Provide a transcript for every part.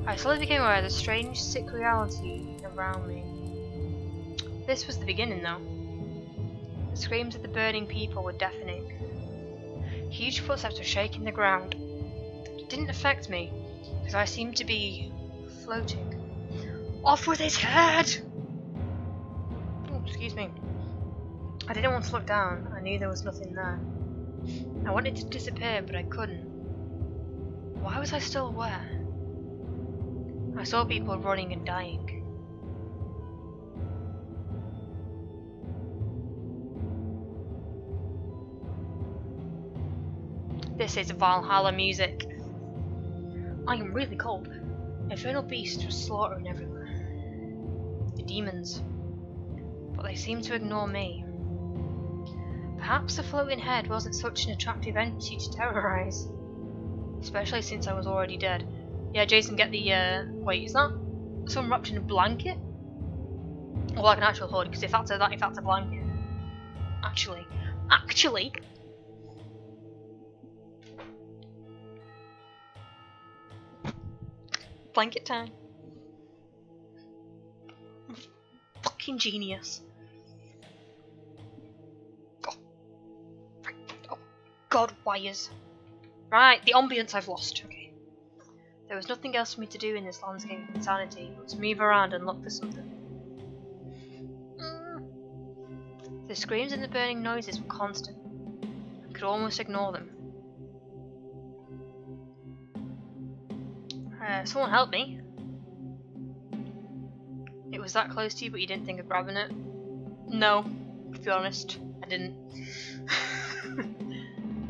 I slowly became aware of the strange, sick reality around me. This was the beginning, though. The screams of the burning people were deafening. Huge footsteps were shaking the ground. It didn't affect me, because I seemed to be floating. Off with his head! Oh, excuse me. I didn't want to look down. I knew there was nothing there. I wanted to disappear, but I couldn't. Why was I still aware? I saw people running and dying. This is Valhalla music. I am really cold. Infernal beasts were slaughtering everywhere. The demons. But they seemed to ignore me. Perhaps the floating head wasn't such an attractive entity to terrorize. Especially since I was already dead. Yeah, Jason, get the, wait, is that someone wrapped in a blanket? Or like an actual hood, because if that's a blanket. Actually. Blanket time. Fucking genius. Oh, God, wires. Right, the ambience I've lost. Okay. There was nothing else for me to do in this landscape of insanity but to move around and look for something. The screams and the burning noises were constant. I could almost ignore them. Someone help me. It was that close to you, but you didn't think of grabbing it? No, to be honest, I didn't.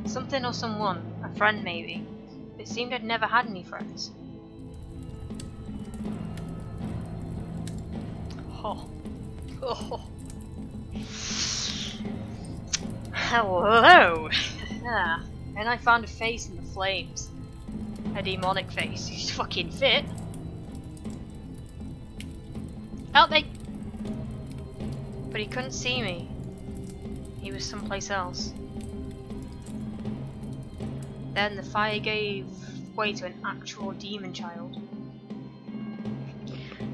Something or someone, a friend maybe. It seemed I'd never had any friends. Oh. Oh. Hello! And I found a face in the flames. A demonic face. He's fucking fit. Help me! But he couldn't see me. He was someplace else. Then the fire gave way to an actual demon child.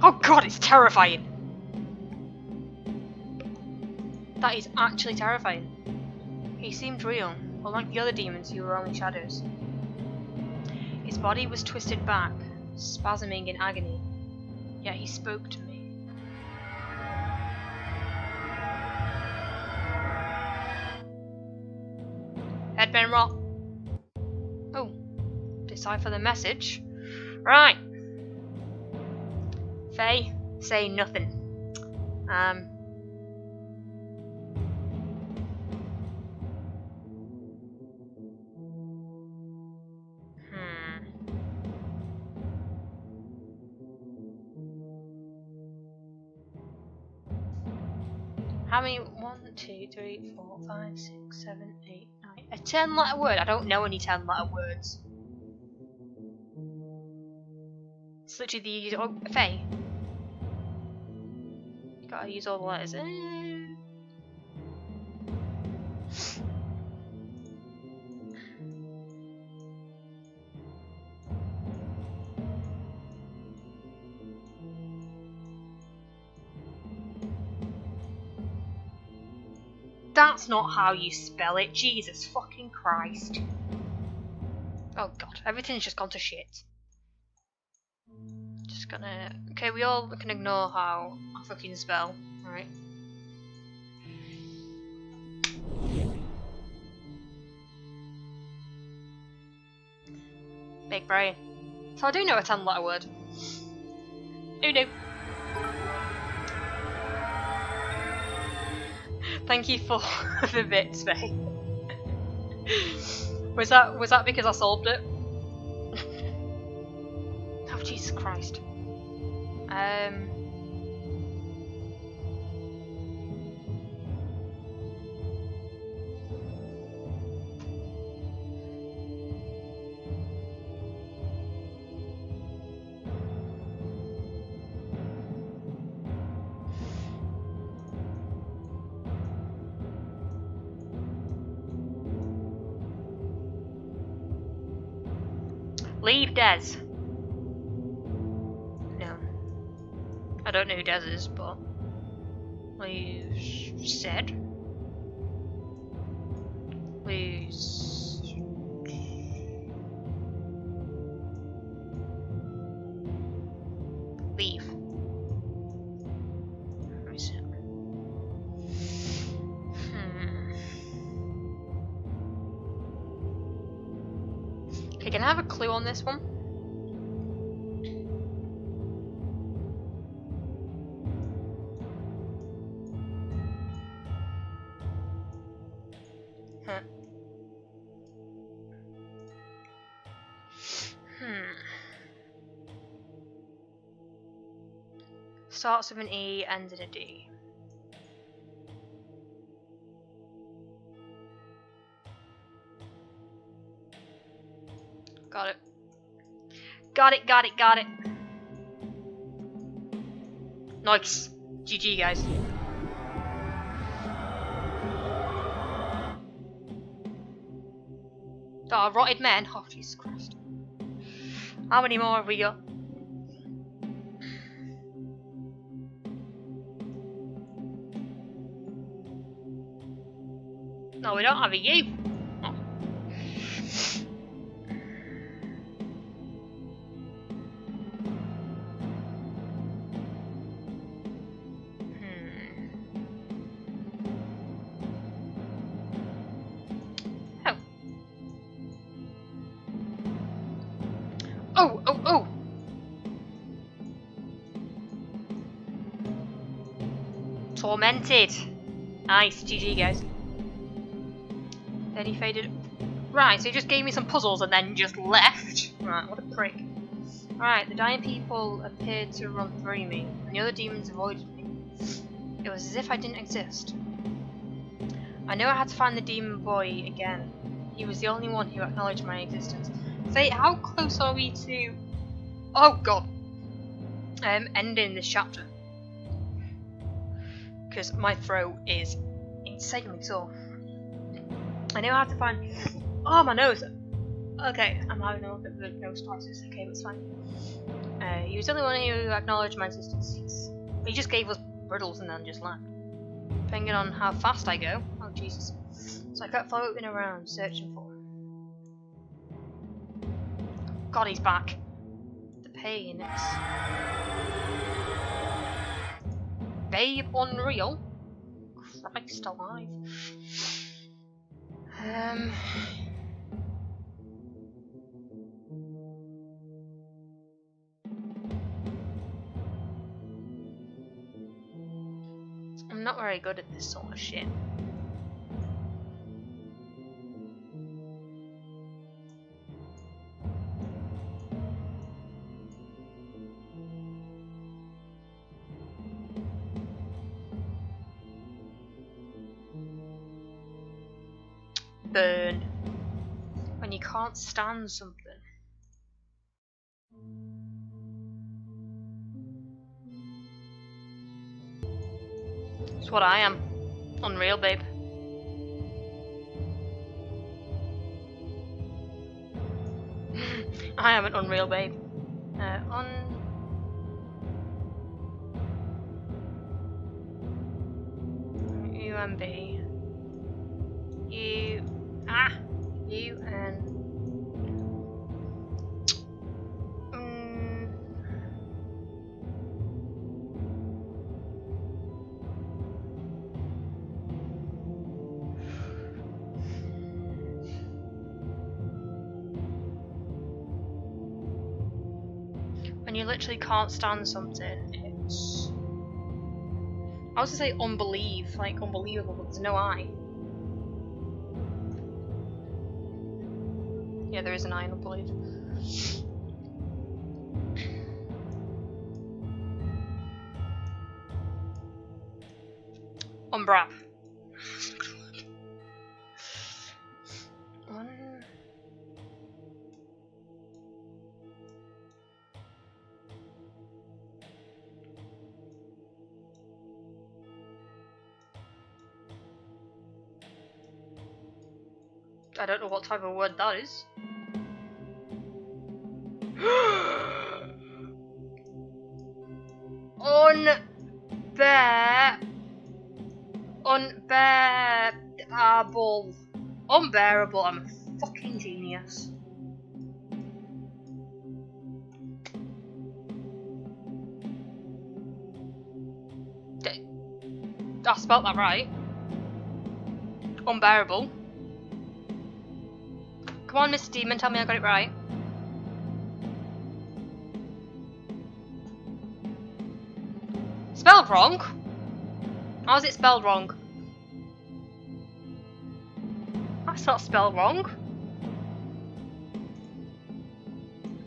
Oh god, it's terrifying! That is actually terrifying. He seemed real, unlike the other demons who were only shadows. His body was twisted back, spasming in agony, yet he spoke to me. Headband rot. Oh, decipher the message. Right. Faye, say nothing. How many? 1, 2, 3, 4, 5, 6, 7, 8, 9. A 10-letter word? I don't know any 10-letter words. It's literally the. Oh, Faye. Gotta use all the letters. That's not how you spell it. Jesus fucking Christ. Oh god, everything's just gone to shit. Just gonna... Okay, we all can ignore how I fucking spell, right? Big brain. So I do know a 10-letter word. Who knew? Thank you for the bits, Faye. Was that because I solved it? Oh Jesus Christ. Leave Des. I don't know who Des is, but please said. Please. Leave. Let me see. Okay, can I have a clue on this one? Huh. Starts with an E, ends in a D. Got it. Got it, got it, got it. Nice. GG, guys. Oh, rotted men. Oh, Jesus Christ. How many more have we got? No, we don't have a U. Oh. Oh. Oh. Tormented. Nice, GG, guys. Then he faded. Right, so he just gave me some puzzles and then just left. Right, what a prick. Right, the dying people appeared to run through me, and the other demons avoided me. It was as if I didn't exist. I knew I had to find the demon boy again. He was the only one who acknowledged my existence. Say, how close are we to... Oh god. Ending this chapter. Because my throat is insanely sore. I know I have to find... Oh, my nose! Okay, I'm having a little bit of nose crisis. Okay, that's fine. He was the only one who acknowledged my existence. He just gave us riddles and then just left. Depending on how fast I go. Oh, Jesus. So I kept floating around, searching for him. God, he's back. The pain, it's... Babe Unreal? Christ alive. I'm not very good at this sort of shit. Burn. When you can't stand something. That's what I am. Unreal, babe. I am an unreal babe. UMB. UN. When you literally can't stand something, it's... I was gonna say unbelieve, like unbelievable, but there's no I. Yeah, there is an I in unbelieve. Umbrap. I don't know what type of word that is. Unbearable. Unbearable. I'm a fucking genius. I spelt that right. Unbearable. Come on, Mr. Demon, tell me I got it right. Spelled wrong? How is it spelled wrong? That's not spelled wrong.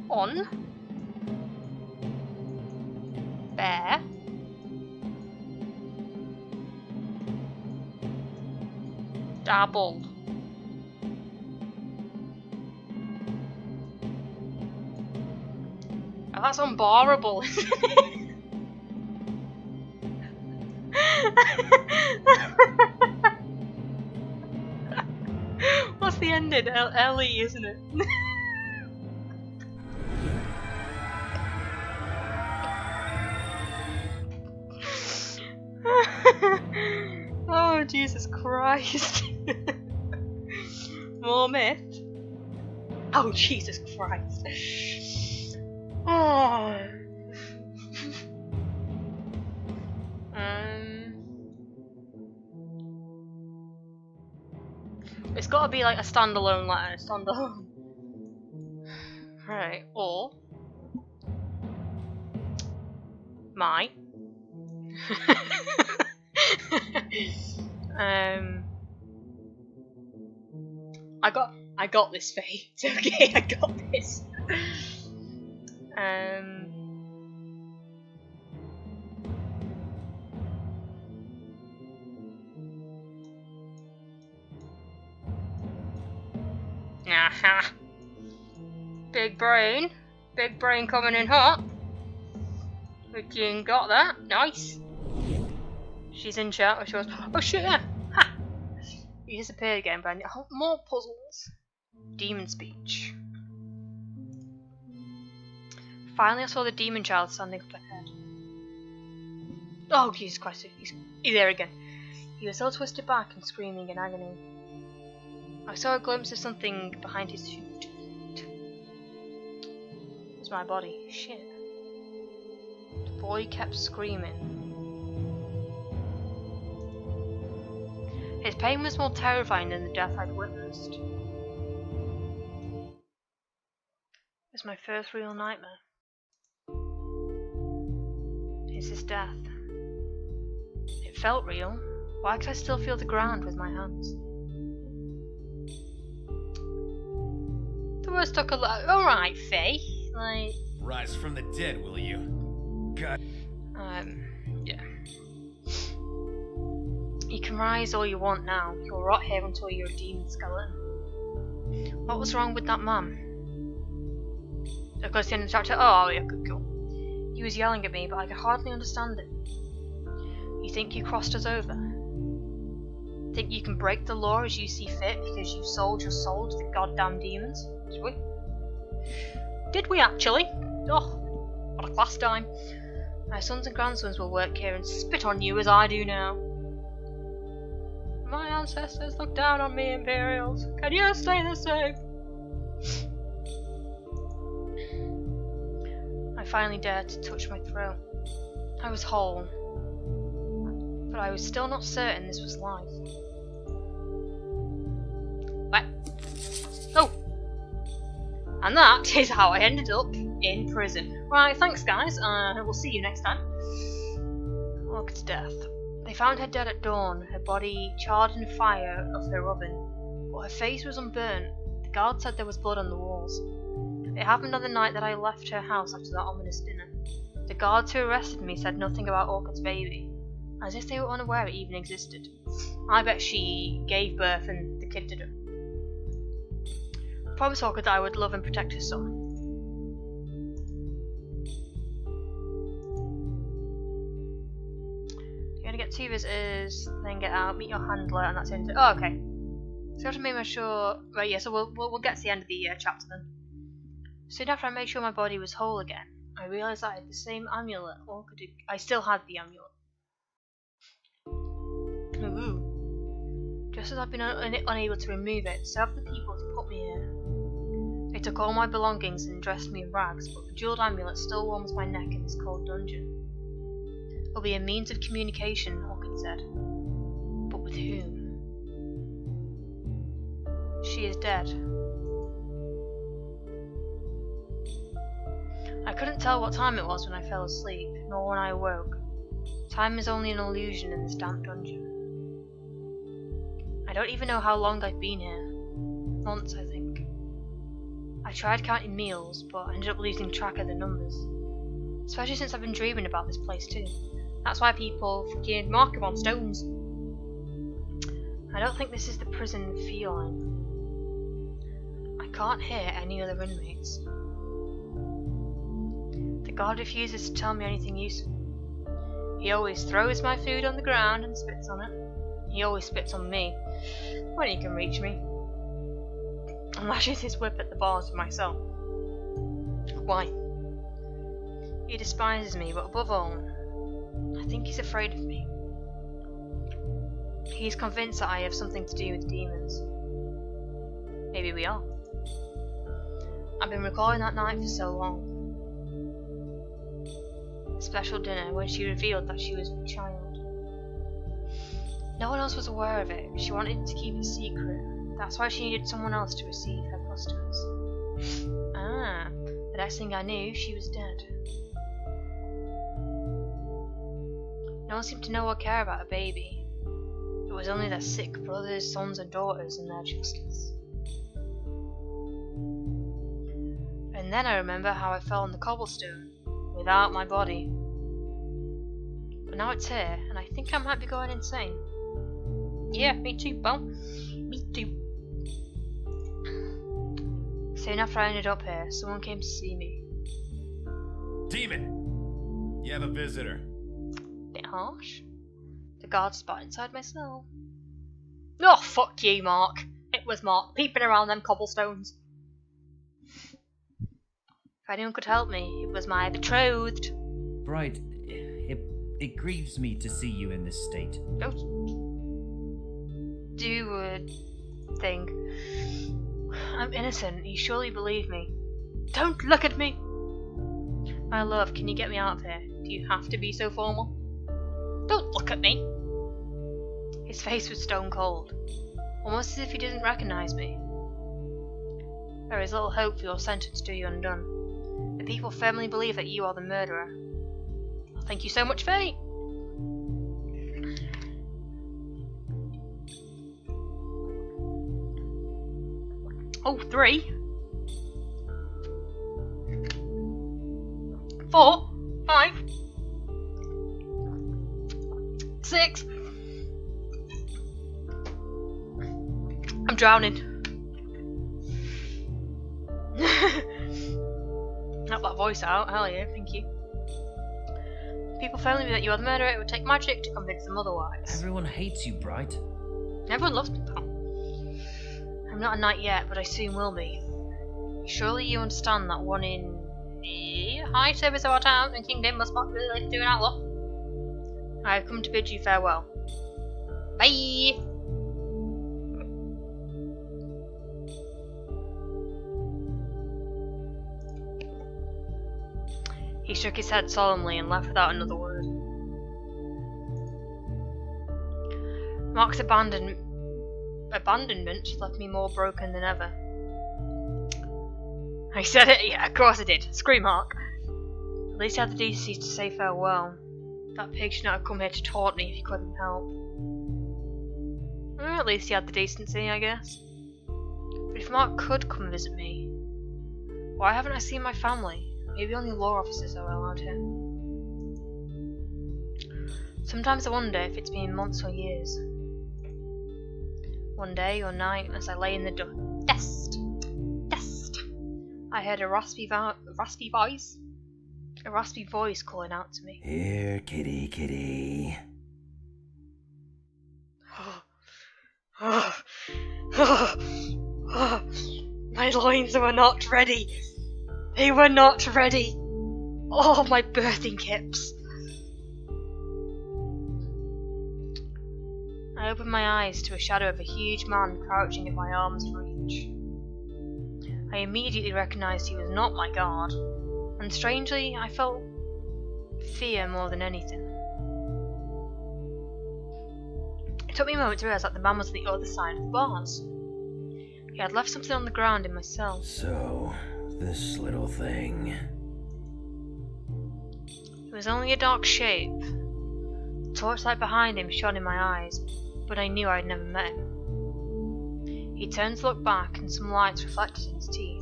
On. Bear. Dabble. Oh, that's unbearable, isn't it? What's the ending? Ellie, isn't it? Oh, Jesus Christ. More myth. Oh, Jesus Christ. Oh. It's got to be like a standalone letter. Standalone. Right. Or my. I got this, Faye. It's okay. I got this. Aha. Big brain coming in hot. Freaking got that. Nice. She's in chat where she was. Oh shit, yeah. Ha! You disappeared again, but I need more puzzles. Demon speech. Finally, I saw the demon child standing up ahead. Oh, Jesus Christ, he's there again. He was all twisted back and screaming in agony. I saw a glimpse of something behind his suit. It was my body. Shit. The boy kept screaming. His pain was more terrifying than the death I'd witnessed. It was my first real nightmare. It's his death. It felt real. Why could I still feel the ground with my hands? The worst took a lot. Alright, Faye. Like. Rise from the dead, will you? God. Yeah. You can rise all you want now. You'll rot here until you're a demon skeleton. What was wrong with that man? Of course, the end of the chapter. Oh, yeah, cool. He was yelling at me, but I could hardly understand it. You think you crossed us over? Think you can break the law as you see fit because you sold your soul to the goddamn demons? Did we? Did we actually? Oh, what a class time. My sons and grandsons will work here and spit on you as I do now. My ancestors look down on me, Imperials. Can you stay the same? I finally dared to touch my throat. I was whole, but I was still not certain this was life. What? Oh! And that is how I ended up in prison. Right, thanks guys, we'll see you next time. Look to death. They found her dead at dawn, her body charred in the fire of her oven, but her face was unburnt. The guard said there was blood on the walls. It happened on the night that I left her house after that ominous dinner. The guards who arrested me said nothing about Orchid's baby, as if they were unaware it even existed. I bet she gave birth and the kid didn't. I promised Orchid that I would love and protect her son. You're gonna get 2 visitors, then get out, meet your handler, and that's it. Oh, okay. So I have to make sure. Right, yeah. So we'll get to the end of the chapter then. Soon after I made sure my body was whole again, I I realised I had the same amulet, or I still had the amulet. Ooh. Just as I've been unable to remove it, so have the people who put me here. They took all my belongings and dressed me in rags, but the jewelled amulet still warms my neck in this cold dungeon. It'll be a means of communication, Hawkins said. But with whom? She is dead. I couldn't tell what time it was when I fell asleep, nor when I awoke. Time is only an illusion in this damp dungeon. I don't even know how long I've been here. Months, I think. I tried counting meals, but I ended up losing track of the numbers. Especially since I've been dreaming about this place too. That's why people freaking mark him on stones. I don't think this is the prison feline. I can't hear any other inmates. The guard refuses to tell me anything useful. He always throws my food on the ground and spits on it. He always spits on me, when he can reach me. And lashes his whip at the bars of my cell. Why? He despises me, but above all, I think he's afraid of me. He's convinced that I have something to do with demons. Maybe we are. I've been recalling that night for so long. The special dinner when she revealed that she was with child. No one else was aware of it. She wanted to keep it secret. That's why she needed someone else to receive her customers. Ah, the next thing I knew, she was dead. No one seemed to know or care about a baby. It was only their sick brothers, sons and daughters and their justice. And then I remember how I fell on the cobblestone, without my body. But now it's here, and I think I might be going insane. Yeah, me too, Bo. Me too. Soon after I ended up here, someone came to see me. Demon! You have a visitor. Bit harsh. The guard spot inside my cell. Oh, fuck you, Mark. It was Mark, peeping around them cobblestones. If anyone could help me, it was my betrothed. Bride, it grieves me to see you in this state. Don't do a thing. I'm innocent. You surely believe me. Don't look at me! My love, can you get me out of here? Do you have to be so formal? Don't look at me! His face was stone cold, almost as if he didn't recognise me. There is little hope for your sentence to you undone. The people firmly believe that you are the murderer. Well, thank you so much, fate! Oh, 3, 4, 5, 6. I'm drowning. Not that voice out. Hell yeah, thank you. People firmly believe that you are the murderer. It would take magic to convince them otherwise. Everyone hates you, Bride. Everyone loves me, pal. I'm not a knight yet, but I soon will be. Surely you understand that one in the high service of our town and kingdom must not really like to do an outlaw. I have come to bid you farewell. Bye! He shook his head solemnly and left without another word. Mark's abandonment left me more broken than ever. I said it, yeah, of course I did. Screw Mark. At least he had the decency to say farewell. That pig should not have come here to taunt me if he couldn't help. At least he had the decency, I guess. But if Mark could come visit me, why haven't I seen my family? Maybe only law officers are allowed here. Sometimes I wonder if it's been months or years. One day or night, as I lay in the dust, I heard a raspy voice calling out to me. Here, kitty, kitty. My loins were not ready. They were not ready. Oh, my birthing hips! I opened my eyes to a shadow of a huge man crouching at my arm's reach. I immediately recognised he was not my guard, and strangely, I felt fear more than anything. It took me a moment to realise that the man was on the other side of the bars. He had left something on the ground in my cell. So, this little thing. It was only a dark shape. The torchlight behind him shone in my eyes, but I knew I had never met him. He turned to look back, and some lights reflected in his teeth.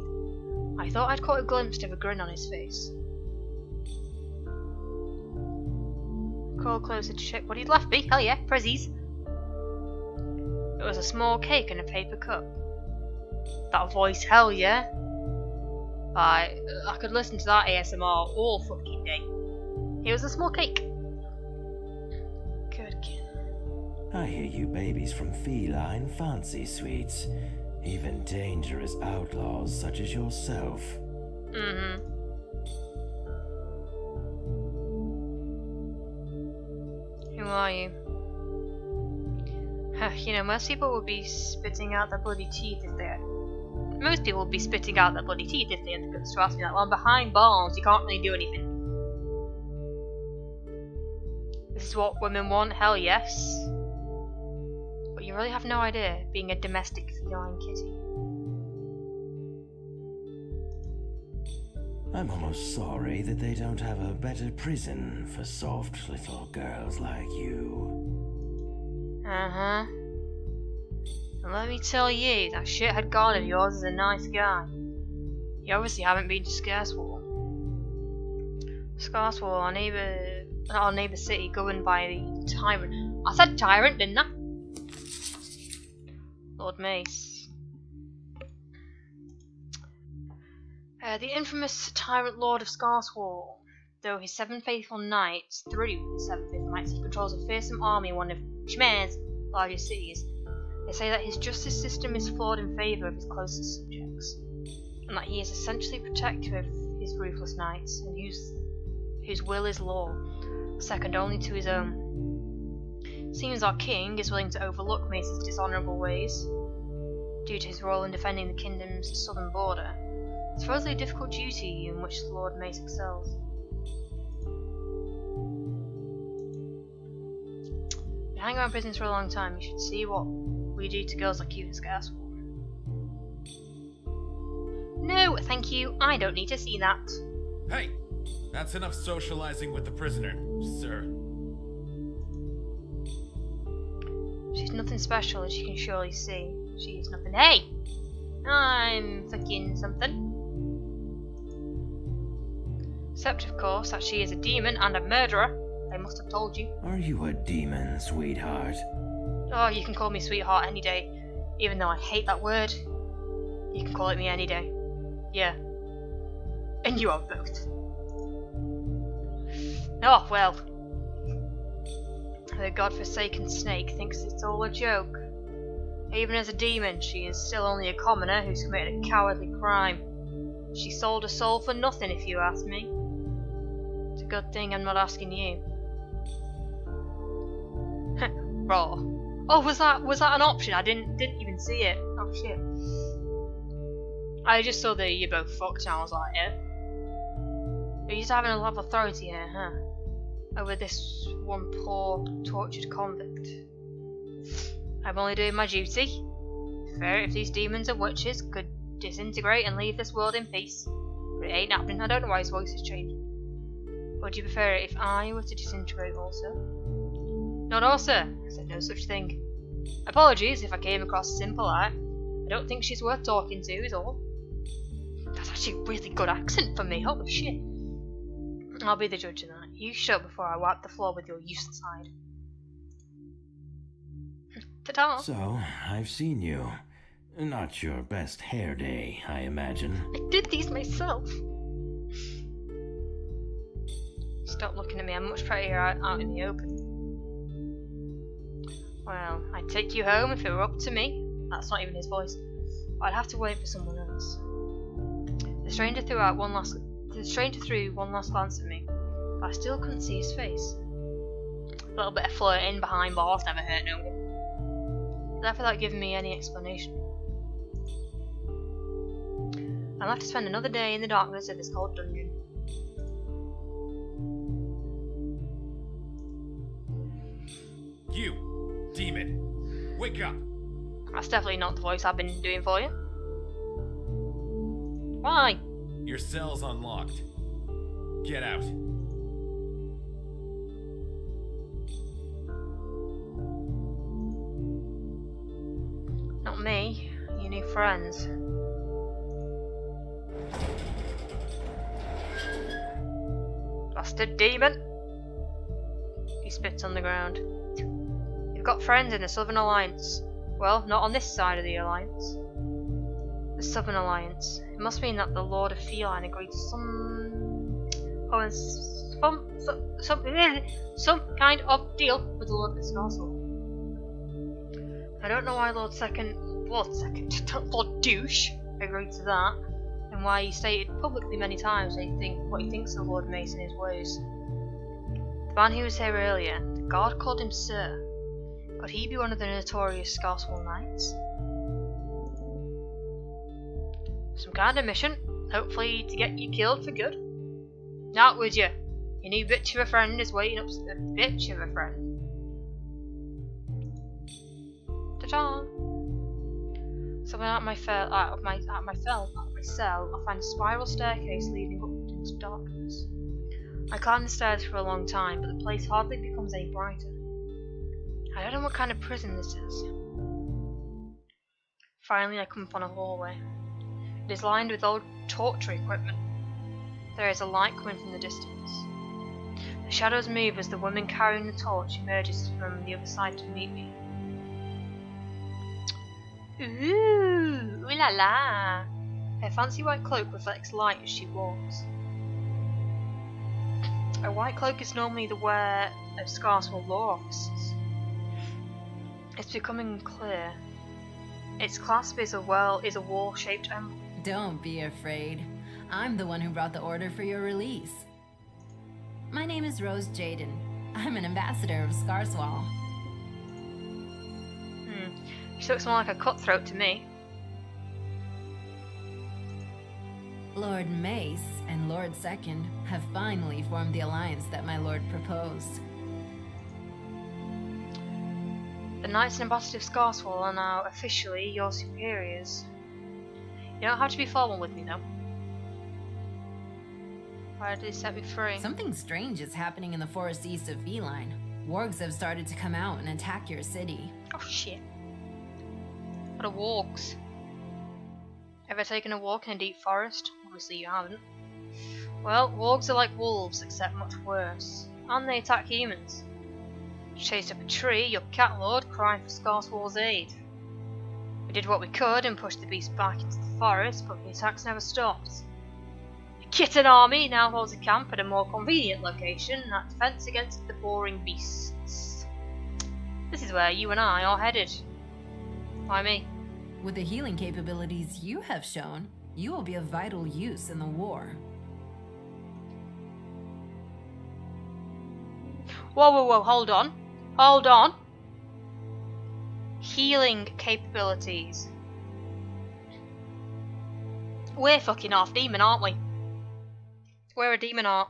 I thought I'd caught a glimpse of a grin on his face. Crawled closer to check what he'd left me. Hell yeah, prezzies. It was a small cake in a paper cup. That voice, hell yeah. I could listen to that ASMR all fucking day. It was a small cake. Good kid. I hear you babies from feline fancy suites. Even dangerous outlaws such as yourself. Mm-hmm. Who are you? You know, most people would be spitting out their bloody teeth if they had... Most people would be spitting out their bloody teeth if they had the guts to ask me that. Well, I'm behind bars, you can't really do anything. This is what women want, hell yes. But you really have no idea, being a domestic feline kitty. I'm almost sorry that they don't have a better prison for soft little girls like you. Uh-huh. And let me tell you, that shithead guard of yours is a nice guy. You obviously haven't been to Scarswall. Scarswall, our neighbour city governed by the tyrant. I said tyrant, didn't I? Lord Mace. The infamous tyrant lord of Scarswall. Though his 7 faithful knights, through his 7 faithful knights, he controls a fearsome army in one of Shmer's largest cities. They say that his justice system is flawed in favour of his closest subjects, and that he is essentially protective of his ruthless knights, and whose will is law, second only to his own. Seems our king is willing to overlook Mace's dishonourable ways, due to his role in defending the kingdom's southern border. It's supposedly a difficult duty in which Lord Mace excels. Been hanging around prisons for a long time, you should see what we do to girls like you in Scarswall. No, thank you, I don't need to see that. Hey! That's enough socializing with the prisoner, sir. She's nothing special, as you can surely see. She is nothing. Hey! I'm fucking something. Except, of course, that she is a demon and a murderer. I must have told you. Are you a demon, sweetheart? Oh, you can call me sweetheart any day. Even though I hate that word. You can call it me any day. Yeah. And you are both. Oh, well. The godforsaken snake thinks it's all a joke. Even as a demon, she is still only a commoner who's committed a cowardly crime. She sold her soul for nothing, if you ask me. It's a good thing I'm not asking you. Raw. Oh, was that an option? I didn't even see it. Oh shit. I just saw that you both fucked and I was like, yeah. You're just having a lot of authority here, huh? Over this one poor, tortured convict. I'm only doing my duty. Fair if these demons and witches could disintegrate and leave this world in peace. But it ain't happening. I don't know why his voice has changed. Would you prefer it if I were to disintegrate also? No, sir. I said no such thing. Apologies if I came across as impolite. I don't think she's worth talking to, is all. That's actually a really good accent for me. Holy shit. I'll be the judge of that. You shut before I wipe the floor with your useless hide. Ta-ta! So, I've seen you. Not your best hair day, I imagine. I did these myself. Stop looking at me. I'm much prettier out in the open. Well, I'd take you home if it were up to me. That's not even his voice. But I'd have to wait for someone else. The stranger threw out one last The stranger threw one last glance at me, but I still couldn't see his face. A little bit of flirting behind bars never hurt no one. He left without giving me any explanation. I'm left to spend another day in the darkness of this cold dungeon. You, demon, wake up! That's definitely not the voice I've been doing for you. Why? Your cell's unlocked. Get out. Not me. Your new friends. Bastard demon! He spits on the ground. You've got friends in the Southern Alliance. Well, not on this side of the Alliance. The Southern Alliance. It must mean that the Lord of Feline agreed to some kind of deal with the Lord of this castle. I don't know why Lord Douche agreed to that, and why he stated publicly many times what he thinks of Lord Mace and his ways. The man who was here earlier, the guard called him Sir. Could he be one of the notorious Scarswell Knights? Some kind of mission, hopefully to get you killed for good. Out with you. Your new bitch of a friend is waiting up. A bitch of a friend. Ta-ta! Somewhere out of my cell, I find a spiral staircase leading up into darkness. I climb the stairs for a long time, but the place hardly becomes any brighter. I don't know what kind of prison this is. Finally, I come upon a hallway. It is lined with old torture equipment. There is a light coming from the distance. The shadows move as the woman carrying the torch emerges from the other side to meet me. Ooh la la! Her fancy white cloak reflects light as she walks. A white cloak is normally the wear of Scarswell law officers. It's becoming clear. Its clasp is a wall-shaped emblem. Don't be afraid. I'm the one who brought the order for your release. My name is Rose Jaden. I'm an ambassador of Scarswell. She looks more like a cutthroat to me. Lord Mace and Lord Second have finally formed the alliance that my lord proposed. The Knights and Ambassador of Scarswell are now officially your superiors. You don't have to be formal with me, though. Why did they set me free? Something strange is happening in the forest east of Feline. Wargs have started to come out and attack your city. Oh shit. What are wargs? Ever taken a walk in a deep forest? Obviously you haven't. Well, wargs are like wolves, except much worse. And they attack humans. Chased up a tree, your cat lord crying for Scarswell's aid. We did what we could and pushed the beast back into the forest, but the attacks never stopped. The kitten army now holds a camp at a more convenient location at defense against the boring beasts. This is where you and I are headed. Why me? With the healing capabilities you have shown, you will be of vital use in the war. Whoa, hold on. Hold on. Healing capabilities. We're fucking half demon, aren't we? We're a demon art.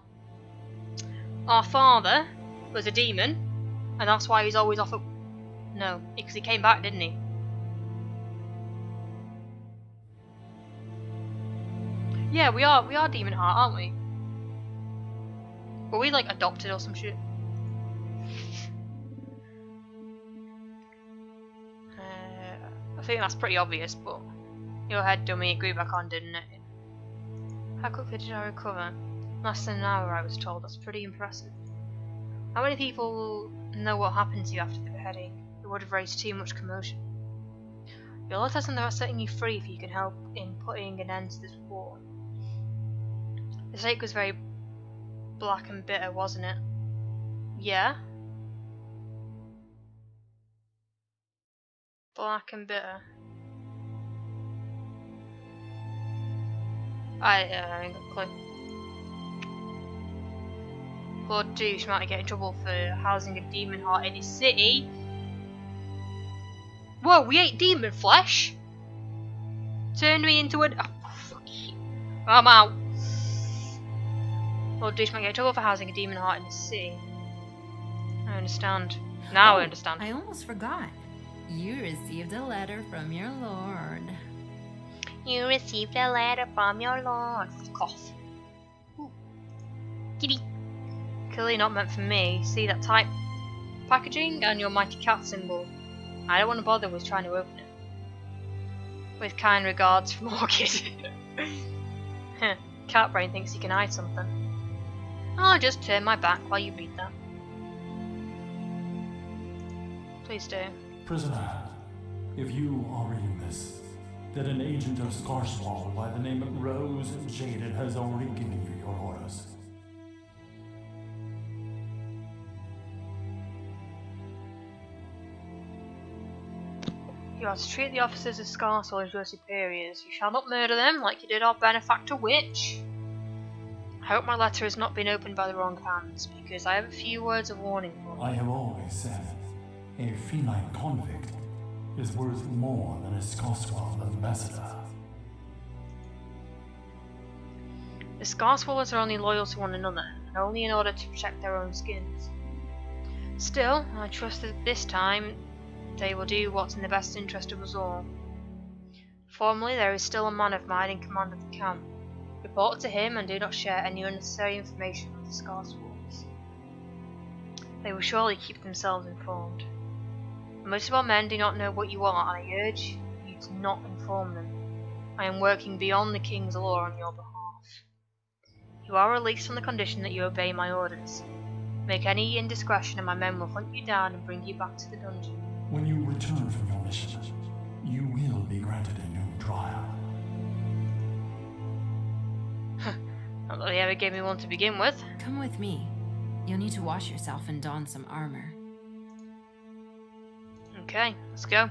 Our father was a demon, and that's why he's always off at... No, because he came back, didn't he? Yeah, we are Demonheart, aren't we? Were we like adopted or some shit? I think that's pretty obvious, but your head dummy, it grew back on, didn't it? How quickly did I recover? Less than an hour, I was told. That's pretty impressive. How many people know what happened to you after the beheading? It would have raised too much commotion. Your Lord has something about setting you free if you can help in putting an end to this war. The stake was very black and bitter, wasn't it? Yeah? Black and bitter. I ain't got a clue. Lord Douche might get in trouble for housing a Demonheart in his city. Whoa, we ate demon flesh? Turned me into an... Oh, fuck you. I'm out. Lord Douche might get in trouble for housing a Demonheart in his city. I understand. Now I understand. I almost forgot. You received a letter from your lord. You received a letter from your lord. Cough. Ooh. Kitty. Clearly not meant for me. See that type packaging and your mighty cat symbol. I don't want to bother with trying to open it. With kind regards from Orchid. Cat brain thinks he can hide something. I'll just turn my back while you read that. Please do. Prisoner, if you are reading this, then an agent of Scarswall by the name of Rose Jaden has already given you your orders. You are to treat the officers of Scarswell as your superiors. You shall not murder them like you did our benefactor witch. I hope my letter has not been opened by the wrong hands, because I have a few words of warning for you. I have always said, a feline convict is worth more than a Scarswell ambassador. The Scarswellers are only loyal to one another, and only in order to protect their own skins. Still, I trust that this time they will do what's in the best interest of us all. Formerly, there is still a man of mine in command of the camp. Report to him and do not share any unnecessary information with the Scarswells. They will surely keep themselves informed. Most of our men do not know what you are, and I urge you to not inform them. I am working beyond the King's law on your behalf. You are released on the condition that you obey my orders. Make any indiscretion and my men will hunt you down and bring you back to the dungeon. When you return from your mission, you will be granted a new trial. Not that they ever gave me one to begin with. Come with me. You'll need to wash yourself and don some armor. Okay, let's go.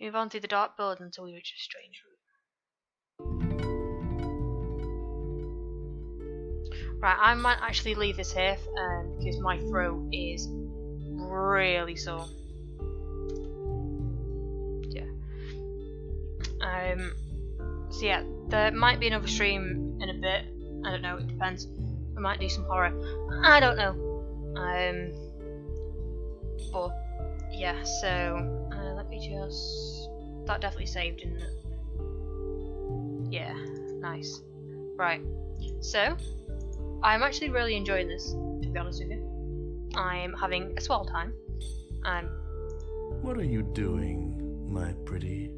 Move on through the dark build until we reach a strange room. Right, I might actually leave this here because my throat is really sore. Yeah. So yeah, there might be another stream in a bit. I don't know, it depends. I might do some horror. I don't know. But yeah, so let me just... That definitely saved, didn't it? Yeah, nice. Right, so I'm actually really enjoying this, to be honest with you. I'm having a swell time. What are you doing, my pretty?